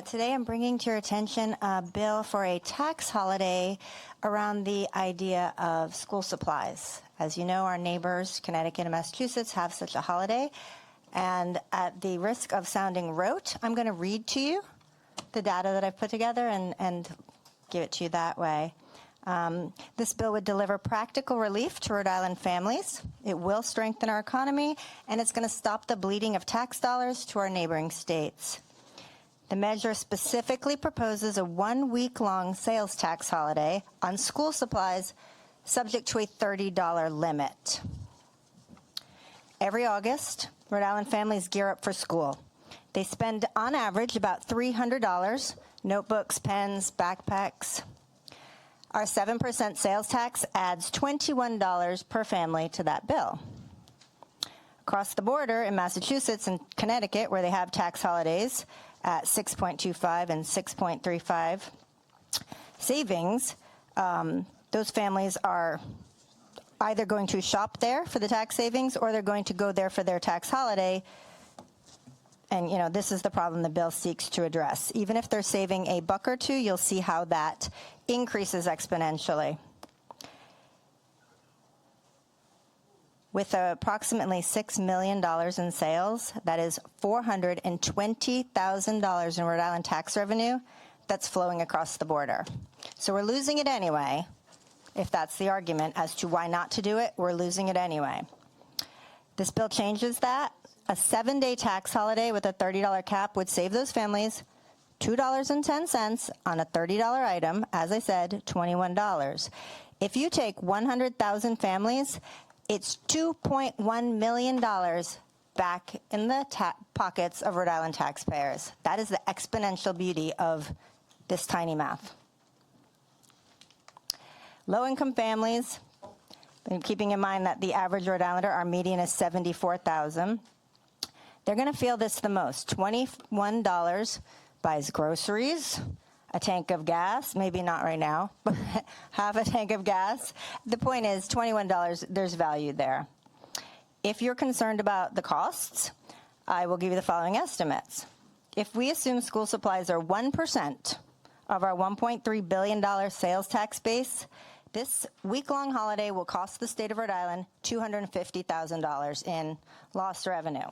Today I'm bringing to your attention a bill for a tax holiday around the idea of school supplies. As you know, our neighbors, Connecticut and Massachusetts, have such a holiday. And at the risk of sounding rote, I'm going to read to you the data that I've put together and give it to you that way. This bill would deliver practical relief to Rhode Island families. It will strengthen our economy, and it's going to stop the bleeding of tax dollars to our neighboring states. The measure specifically proposes a 1-week-long sales tax holiday on school supplies subject to a $30 limit. Every August, Rhode Island families gear up for school. They spend, on average, about $300, notebooks, pens, backpacks. Our 7% sales tax adds $21 per family to that bill. Across the border in Massachusetts and Connecticut, where they have tax holidays at 6.25 and 6.35 savings, those families are either going to shop there for the tax savings or they're going to go there for their tax holiday. And, you know, this is the problem the bill seeks to address. Even if they're saving a buck or two, you'll see how that increases exponentially. With approximately $6 million in sales, that is $420,000 in Rhode Island tax revenue that's flowing across the border. So we're losing it anyway. If that's the argument as to why not to do it, we're losing it anyway. This bill changes that. A 7-day tax holiday with a $30 cap would save those families $2.10 on a $30 item, as I said, $21. If you take 100,000 families, it's $2.1 million back in the pockets of Rhode Island taxpayers. That is the exponential beauty of this tiny math. Low-income families, and keeping in mind that the average Rhode Islander, our median is $74,000, they're going to feel this the most. $21 buys groceries, a tank of gas, maybe not right now, but half a tank of gas. The point is, $21, there's value there. If you're concerned about the costs, I will give you the following estimates. If we assume school supplies are 1% of our $1.3 billion sales tax base, this week-long holiday will cost the state of Rhode Island $250,000 in lost revenue.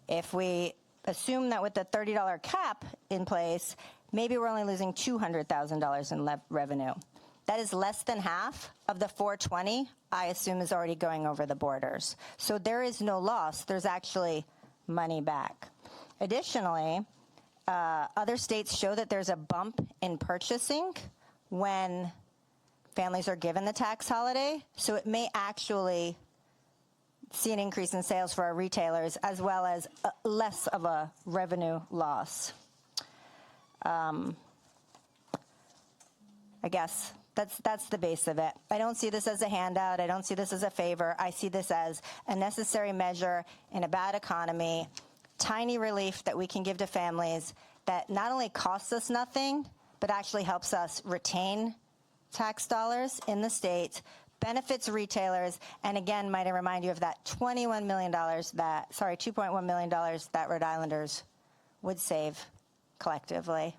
If we assume that with the $30 cap in place, maybe we're only losing $200,000 in revenue. That is less than half of the $420 I assume is already going over the borders. So there is no loss. There's actually money back. Additionally, other states show that there's a bump in purchasing when families are given the tax holiday. So it may actually see an increase in sales for our retailers, as well as less of a revenue loss. I guess that's the base of it. I don't see this as a handout. I don't see this as a favor. I see this as a necessary measure in a bad economy, tiny relief that we can give to families that not only costs us nothing, but actually helps us retain tax dollars in the state, benefits retailers, and again, might I remind you of that $2.1 million that Rhode Islanders would save collectively.